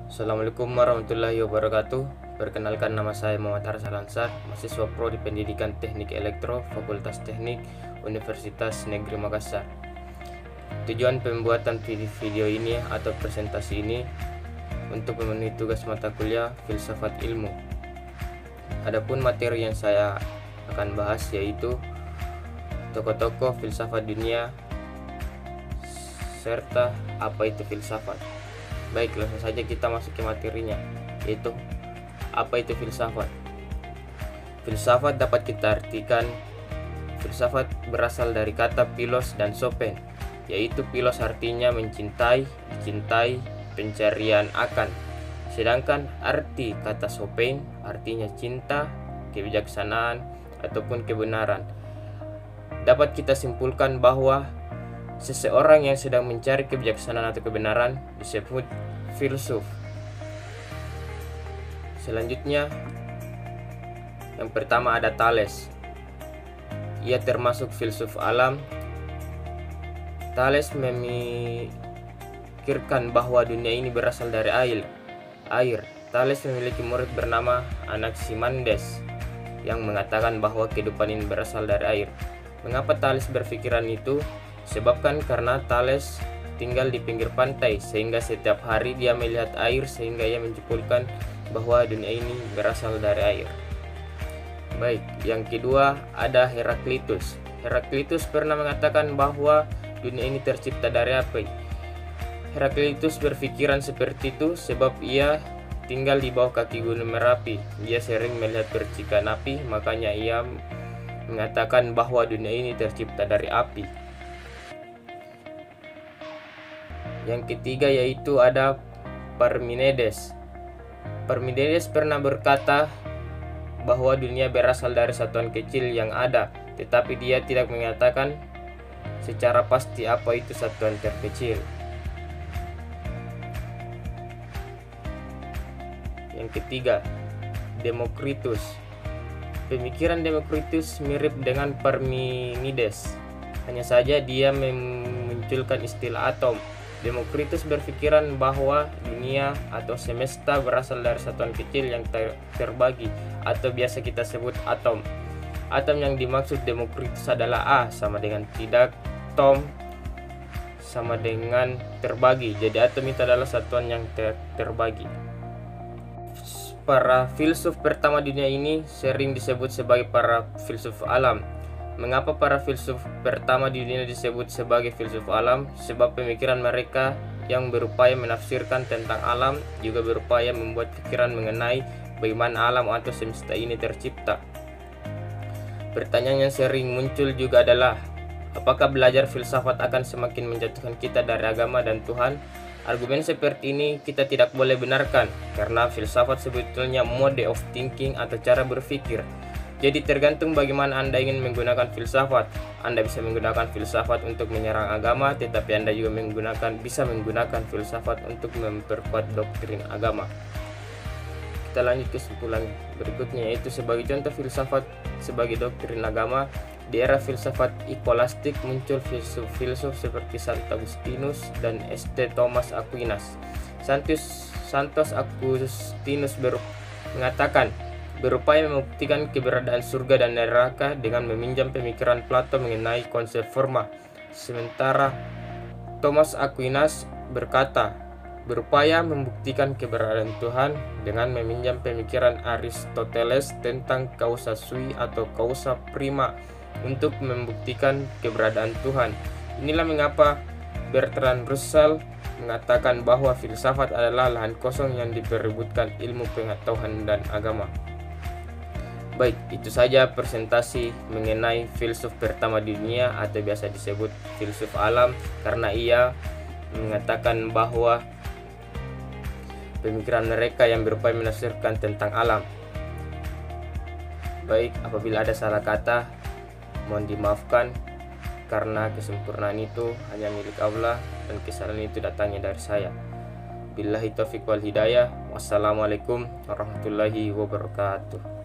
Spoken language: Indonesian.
Assalamualaikum warahmatullahi wabarakatuh. Perkenalkan, nama saya Muhammad Arsal Ansar, mahasiswa Prodi Pendidikan Teknik Elektro, Fakultas Teknik, Universitas Negeri Makassar. Tujuan pembuatan video ini atau presentasi ini untuk memenuhi tugas mata kuliah Filsafat Ilmu. Adapun materi yang saya akan bahas yaitu tokoh-tokoh filsafat dunia serta apa itu filsafat. Baik, langsung saja kita masuk ke materinya, yaitu apa itu filsafat. Filsafat dapat kita artikan, filsafat berasal dari kata philos dan sopen, yaitu philos artinya mencintai, dicintai, pencarian akan. Sedangkan arti kata sopen artinya cinta, kebijaksanaan, ataupun kebenaran. Dapat kita simpulkan bahwa seseorang yang sedang mencari kebijaksanaan atau kebenaran disebut filsuf. Selanjutnya, yang pertama ada Thales. Ia termasuk filsuf alam. Thales memikirkan bahwa dunia ini berasal dari air. Thales memiliki murid bernama Anaximenes yang mengatakan bahwa kehidupan ini berasal dari air. Mengapa Thales berpikiran itu? Sebabkan karena Thales tinggal di pinggir pantai, sehingga setiap hari dia melihat air, sehingga ia menyimpulkan bahwa dunia ini berasal dari air. Baik, yang kedua ada Heraklitus. Heraklitus pernah mengatakan bahwa dunia ini tercipta dari api. Heraklitus berpikiran seperti itu sebab ia tinggal di bawah kaki gunung Merapi. Dia sering melihat percikan api, makanya ia mengatakan bahwa dunia ini tercipta dari api. Yang ketiga yaitu ada Parmenides. Parmenides pernah berkata bahwa dunia berasal dari satuan kecil yang ada, tetapi dia tidak mengatakan secara pasti apa itu satuan terkecil. Yang ketiga, Demokritus. Pemikiran Demokritus mirip dengan Parmenides, hanya saja dia memunculkan istilah atom. Demokritus berpikiran bahwa dunia atau semesta berasal dari satuan kecil yang terbagi atau biasa kita sebut atom. Atom yang dimaksud Demokritus adalah A sama dengan tidak, tom sama dengan terbagi. Jadi atom itu adalah satuan yang terbagi. Para filsuf pertama dunia ini sering disebut sebagai para filsuf alam. Mengapa para filsuf pertama di dunia disebut sebagai filsuf alam? Sebab pemikiran mereka yang berupaya menafsirkan tentang alam juga berupaya membuat pikiran mengenai bagaimana alam atau semesta ini tercipta. Pertanyaan yang sering muncul juga adalah, apakah belajar filsafat akan semakin menjatuhkan kita dari agama dan Tuhan? Argumen seperti ini kita tidak boleh benarkan, karena filsafat sebetulnya mode of thinking atau cara berpikir. Jadi tergantung bagaimana Anda ingin menggunakan filsafat. Anda bisa menggunakan filsafat untuk menyerang agama, tetapi Anda juga bisa menggunakan filsafat untuk memperkuat doktrin agama. Kita lanjut ke kesimpulan berikutnya, yaitu sebagai contoh filsafat sebagai doktrin agama. Di era filsafat ikolastik muncul filsuf seperti Santo Agustinus dan St. Thomas Aquinas. Santos Agustinus mengatakan berupaya membuktikan keberadaan surga dan neraka dengan meminjam pemikiran Plato mengenai konsep forma. Sementara Thomas Aquinas berkata berupaya membuktikan keberadaan Tuhan dengan meminjam pemikiran Aristoteles tentang causa sui atau causa prima untuk membuktikan keberadaan Tuhan. Inilah mengapa Bertrand Russell mengatakan bahwa filsafat adalah lahan kosong yang diperebutkan ilmu pengetahuan dan agama. Baik, itu saja presentasi mengenai filsuf pertama di dunia atau biasa disebut filsuf alam, karena ia mengatakan bahwa pemikiran mereka yang berupaya menafsirkan tentang alam. Baik, apabila ada salah kata mohon dimaafkan, karena kesempurnaan itu hanya milik Allah dan kesalahan itu datangnya dari saya. Billahi taufiq wal hidayah. Wassalamualaikum warahmatullahi wabarakatuh.